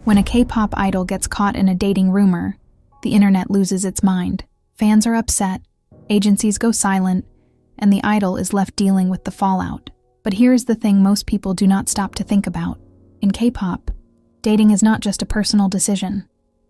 When a K-pop idol gets caught in a dating rumor, the internet loses its mind. Fans are upset, agencies go silent, and the idol is left dealing with the fallout. But here's the thing most people do not stop to think about. In K-pop, dating is not just a personal decision.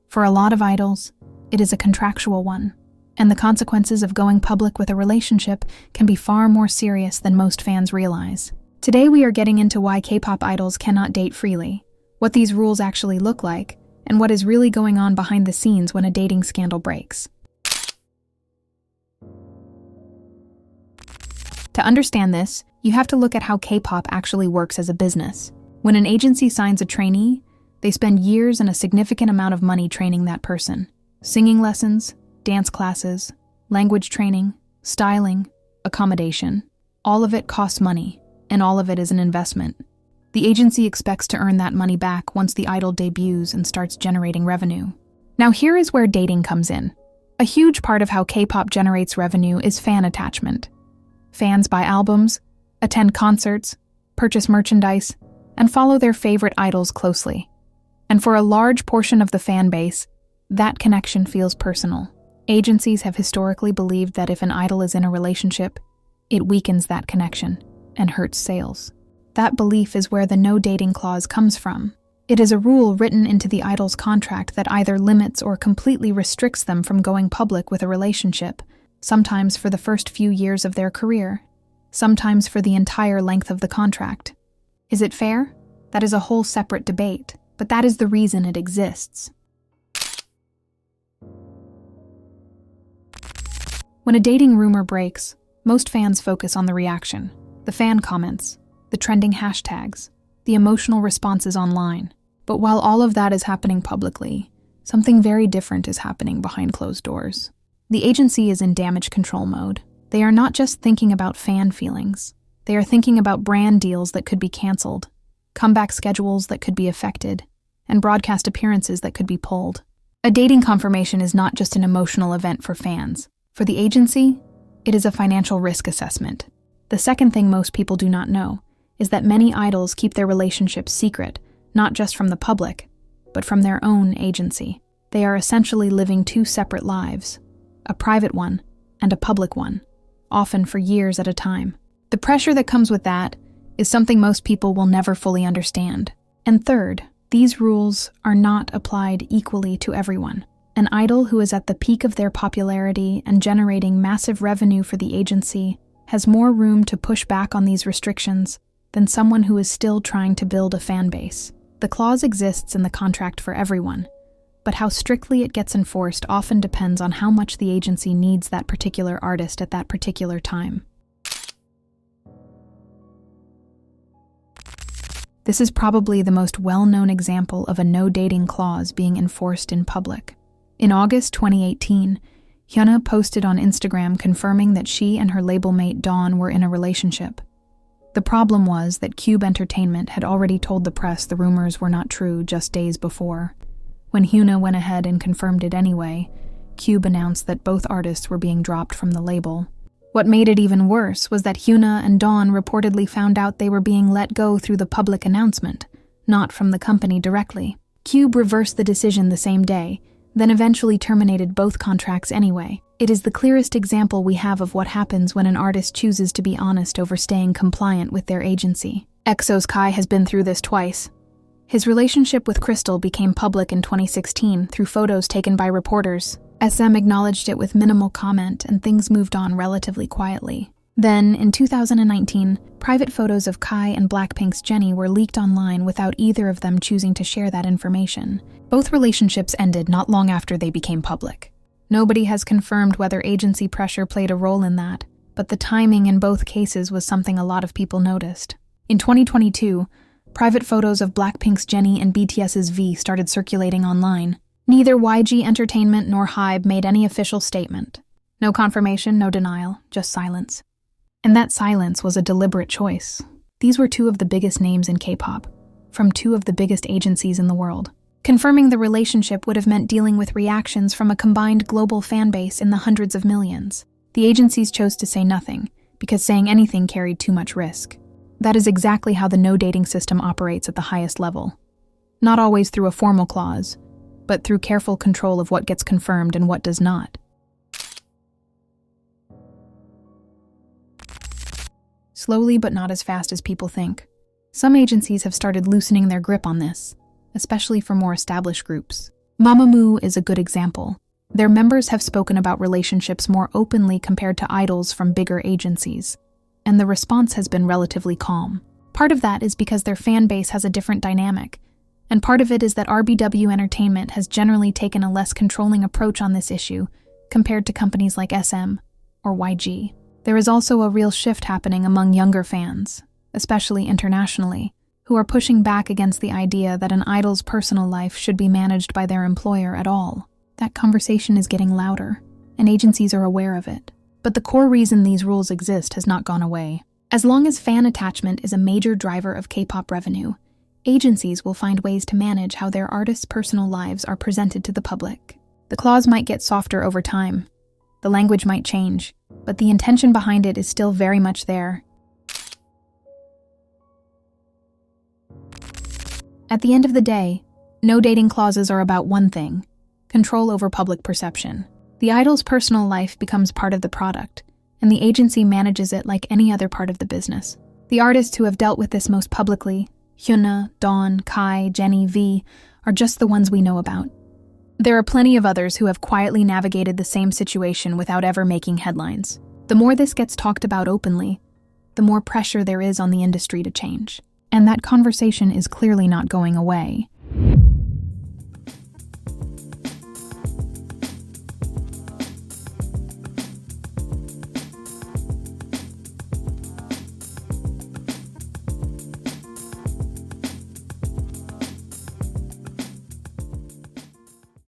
For a lot of idols, it is a contractual one, and the consequences of going public with a relationship can be far more serious than most fans realize. Today we are getting into why K-pop idols cannot date freely, what these rules actually look like, and what is really going on behind the scenes when a dating scandal breaks. To understand this, you have to look at how K-pop actually works as a business. When an agency signs a trainee, they spend years and a significant amount of money training that person. Singing lessons, dance classes, language training, styling, accommodation. All of it costs money, and all of it is an investment. The agency expects to earn that money back once the idol debuts and starts generating revenue. Now here is where dating comes in. A huge part of how K-pop generates revenue is fan attachment. Fans buy albums, attend concerts, purchase merchandise, and follow their favorite idols closely. And for a large portion of the fan base, that connection feels personal. Agencies have historically believed that if an idol is in a relationship, it weakens that connection and hurts sales. That belief is where the no dating clause comes from. It is a rule written into the idol's contract that either limits or completely restricts them from going public with a relationship, sometimes for the first few years of their career, sometimes for the entire length of the contract. Is it fair? That is a whole separate debate, but that is the reason it exists. When a dating rumor breaks, most fans focus on the reaction, the fan comments, the trending hashtags, the emotional responses online. But while all of that is happening publicly, something very different is happening behind closed doors. The agency is in damage control mode. They are not just thinking about fan feelings. They are thinking about brand deals that could be canceled, comeback schedules that could be affected, and broadcast appearances that could be pulled. A dating confirmation is not just an emotional event for fans. For the agency, it is a financial risk assessment. The second thing most people do not know is that many idols keep their relationships secret, not just from the public, but from their own agency. They are essentially living two separate lives, a private one and a public one, often for years at a time. The pressure that comes with that is something most people will never fully understand. And third, these rules are not applied equally to everyone. An idol who is at the peak of their popularity and generating massive revenue for the agency has more room to push back on these restrictions than someone who is still trying to build a fan base. The clause exists in the contract for everyone, but how strictly it gets enforced often depends on how much the agency needs that particular artist at that particular time. This is probably the most well-known example of a no-dating clause being enforced in public. In August 2018, HyunA posted on Instagram confirming that she and her label mate Dawn were in a relationship. The problem was that HYBE Entertainment had already told the press the rumors were not true just days before. When HyunA went ahead and confirmed it anyway, HYBE announced that both artists were being dropped from the label. What made it even worse was that HyunA and Dawn reportedly found out they were being let go through the public announcement, not from the company directly. HYBE reversed the decision the same day, then eventually terminated both contracts anyway. It is the clearest example we have of what happens when an artist chooses to be honest over staying compliant with their agency. EXO's Kai has been through this twice. His relationship with Crystal became public in 2016 through photos taken by reporters. SM acknowledged it with minimal comment and things moved on relatively quietly. Then, in 2019, private photos of Kai and Blackpink's Jennie were leaked online without either of them choosing to share that information. Both relationships ended not long after they became public. Nobody has confirmed whether agency pressure played a role in that, but the timing in both cases was something a lot of people noticed. In 2022, private photos of Blackpink's Jennie and BTS's V started circulating online. Neither YG Entertainment nor HYBE made any official statement. No confirmation, no denial, just silence. And that silence was a deliberate choice. These were two of the biggest names in K-pop, from two of the biggest agencies in the world. Confirming the relationship would have meant dealing with reactions from a combined global fan base in the hundreds of millions. The agencies chose to say nothing, because saying anything carried too much risk. That is exactly how the no-dating system operates at the highest level. not always through a formal clause, but through careful control of what gets confirmed and what does not. Slowly, but not as fast as people think. Some agencies have started loosening their grip on this, especially for more established groups. Mamamoo is a good example. Their members have spoken about relationships more openly compared to idols from bigger agencies, and the response has been relatively calm. Part of that is because their fan base has a different dynamic, and part of it is that RBW Entertainment has generally taken a less controlling approach on this issue compared to companies like SM or YG. There is also a real shift happening among younger fans, especially internationally, who are pushing back against the idea that an idol's personal life should be managed by their employer at all. That conversation is getting louder, and agencies are aware of it. But the core reason these rules exist has not gone away. As long as fan attachment is a major driver of K-pop revenue, agencies will find ways to manage how their artists' personal lives are presented to the public. The clause might get softer over time. The language might change, but the intention behind it is still very much there. At the end of the day, no dating clauses are about one thing: control over public perception. The idol's personal life becomes part of the product, and the agency manages it like any other part of the business. The artists who have dealt with this most publicly, HyunA, Dawn, Kai, Jennie, V, are just the ones we know about. There are plenty of others who have quietly navigated the same situation without ever making headlines. The more this gets talked about openly, the more pressure there is on the industry to change. And that conversation is clearly not going away.